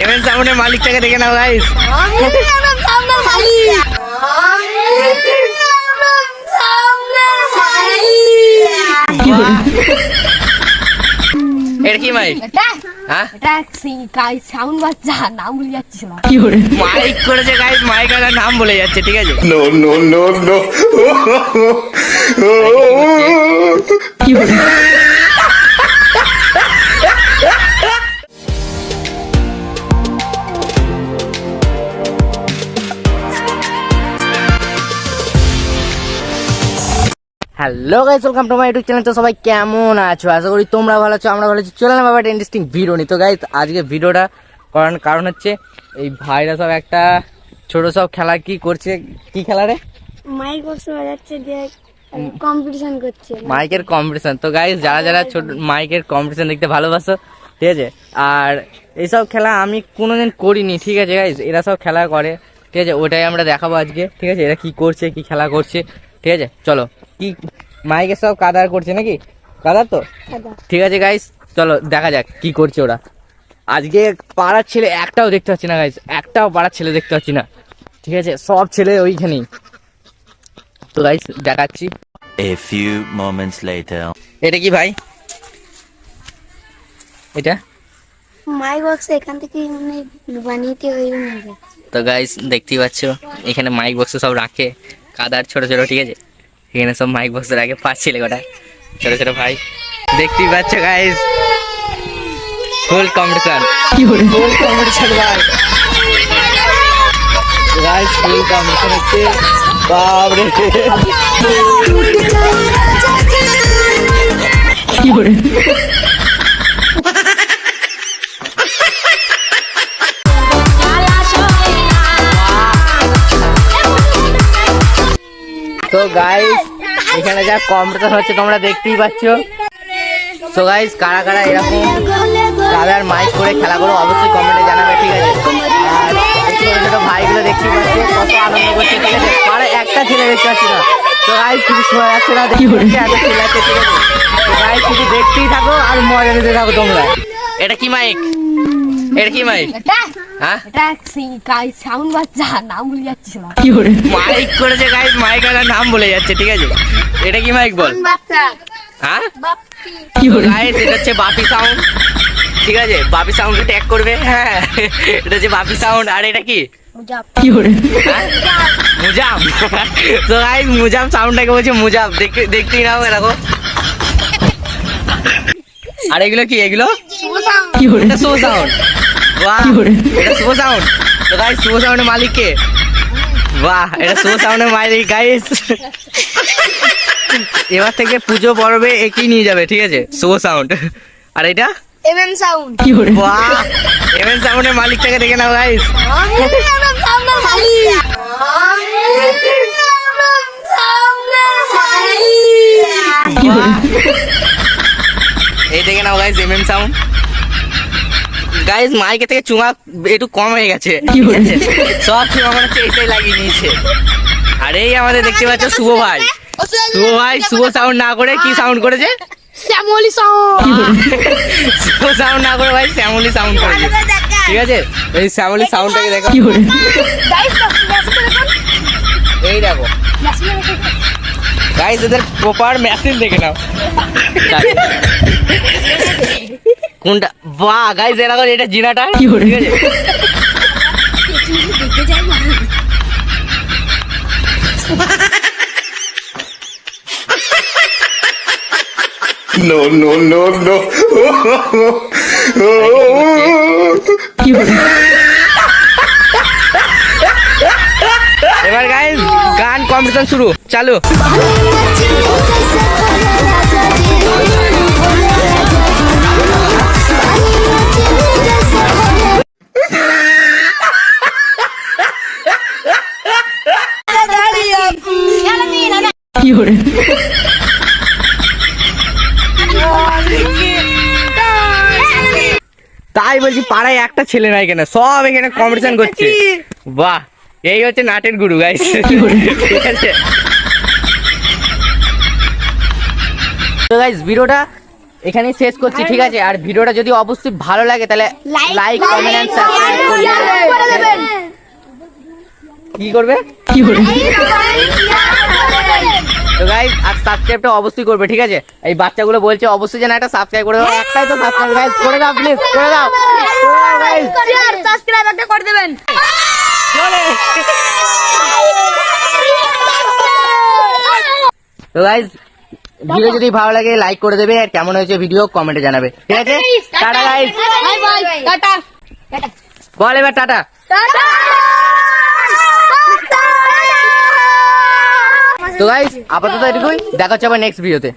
MN সাউন্ডের মালিকটাকে দেখে নাও guys. এটা কি মাইক? হ্যাঁ সাউন্ড বাচ্চা নাম ভুলে যাচ্ছিল। মাইক করেছে গাইস, মাইক আর নাম বলে যাচ্ছে, ঠিক আছে। No, no, no, no. Hello guys, welcome to my YouTube channel. তো সবাই কেমন আছো? আশা করি তোমরা ভালো আছো, আমরা ভালো আছি। চলে না বাবা, একটা ইন্টারেস্টিং ভিডিও নি। তো গাইস আজকে ভিডিওটা করার কারণ হচ্ছে এই ভাইরা সব একটা ছোট সব খেলা কি করছে। কি খেলা রে? মাইক বক্স বাজাচ্ছে দিয়ে কম্পিটিশন করছে, মাইকের কম্পিটিশন। তো গাইস যারা যারা ছোট মাইকের কম্পিটিশন দেখতে ভালোবাসো, ঠিক আছে, আর এইসব খেলা আমি কোনোদিন করিনি, ঠিক আছে গাইস। এরা সব খেলা করে, ঠিক আছে, ওটাই আমরা দেখাবো আজকে, ঠিক আছে। এরা কি করছে, কি খেলা করছে, ঠিক আছে। চলো, কি মাইকের সব কাদার করছে নাকি? কাদার তো, ঠিক আছে গাইস, চলো দেখা যাক কি করছে ওরা। আজকে পাড়ার ছেলে একটাও দেখতে পাচ্ছি না গাইস, একটাও পাড়ার ছেলে দেখতে পাচ্ছি না, ঠিক আছে, সব ছেলে ওইখানেই। তো গাইস দেখাচ্ছি। A few moments later. এটা কি ভাই? এটা মাইক বক্স এখান থেকে মানে বানিয়ে হয়ে যাবে। তো গাইস দেখতেই পাচ্ছ, এখানে মাইক বক্স সব রাখে, কাদার ছোট ছোট, ঠিক আছে। এখানে সব মাইক বক্স রাখে, 5 ছেলে কটা ছোট ছোট ভাই, দেখতেই পাচ্ছ গাইস। ফুল কম্পিটিশন, ফুল কম্পিটিশন ভাই, গাইস ফুল কম্পিটিশন হচ্ছে। বাপরে কি করে তো গাইস এখানে যা কম্পিটিশন হচ্ছে তোমরা দেখতেই পাচ্ছ। তো গাইস কারা কারা এরকম কাদার মাইক করে খেলা করো অবশ্যই কমেন্টে জানাবে, ঠিক আছে। আর ছোট ছোট ভাইগুলো দেখতেই পাচ্ছ কত আনন্দ করছে, ঠিক আছে। আর একটা ছেলে দেখতে পাচ্ছি না। তো গাইস কিছু শোনা যাচ্ছে না, দেখতে এত ছেলে আছে, ঠিক আছে। তো গাইস শুধু দেখতেই থাকো আর মজা নিতে থাকো তোমরা। এটা কি মাইক? এটা কি মাইক? হ্যাঁ এটা সাউন্ড বাচ্চা নাম ভুলে যাচ্ছিল। মাইক করেছে গাইস, মাইক আর নাম বলে যাচ্ছে, ঠিক আছে। এটা কি মাইক বল? বাচ্চা হ্যাঁ বাপ্পি গাইস এটা হচ্ছে বাপি সাউন্ড, ঠিক আছে। বাপি সাউন্ডকে ট্যাগ করবে, হ্যাঁ এটা হচ্ছে বাপি সাউন্ড। আর এটা কি? হ্যাঁ? মুজাম। তো গাইস মুজাম সাউন্ডটাকে বলছে মুজাম, দেখতেই নাও দেখো। আর এগুলো কি? এগুলো এটা শো সাউন্ড। বাহ, এটা শো সাউন্ড। তো গাইস শো সাউন্ডের মালিক কে? বাহ, এটা শো সাউন্ডের মালিক গাইস। এবার থেকে পুজো পর্বে একই নিয়ে যাবে, ঠিক আছে, শো সাউন্ড। আর এটা এমএন সাউন্ড। বাহ, এমএন সাউন্ডের মালিকটাকে দেখে নাও গাইস। এই দেখে নাও গাইস এমএম সাউন্ড। গাইস মাইকে থেকে চুঙা একটু কম হয়ে গেছে, সব চুঙা মনে হচ্ছে এইটাই লাগিয়ে নিয়েছে। আর এই আমাদের দেখতে পাচ্ছ শুভ ভাই। শুভ ভাই শুভ সাউন্ড না করে কি সাউন্ড করেছে? শ্যামলি সাউন্ড। শুভ সাউন্ড না করে ভাই শ্যামলি সাউন্ড করেছে, ঠিক আছে। এই শ্যামলি সাউন্ডটাকে দেখো, এই দেখো গাইস এদের প্রপার মেশিন দেখে নাও কোনটা। বাহ গাইস এরা করে এটা জিনাটা, ঠিক আছে। No, no, no, no. এবার গাইস গান কম্পিটিশন শুরু, চালু। তাই বলছি পাড়ায় একটা ছেলে নাই কেন, সব এখানে কম্পিটিশন করছে। বাহ, এই হচ্ছে নাটের গুরু গাইস, ঠিক আছে। তো গাইস ভিডিওটা এখানেই শেষ করছি, ঠিক আছে? আর ভিডিওটা যদি অবশ্যই ভালো লাগে তাহলে লাইক কমেন্ট এন্ড সাবস্ক্রাইব করবে। কি করবে? তো গাইস আর সাবস্ক্রাইবটা অবশ্যই করবে, ঠিক আছে? এই বাচ্চাগুলো বলছে অবশ্যই যেন একটা সাবস্ক্রাইব করে দাও, একটাই তো সাবস্ক্রাইব গাইস করে দাও, প্লিজ করে দাও গাইস, সাবস্ক্রাইব একটা করে দেবেন। তো গাইস ভিডিও যদি ভালো লাগে লাইক করে দেবে, আর কেমন হয়েছে ভিডিও কমেন্টে জানাবে, ঠিক আছে? Tata guys, bye bye, tata বল এবার টাটা। টাটা। তো গাইস আপাতত এটুকুই, দেখা হচ্ছে আবার নেক্সট ভিডিওতে।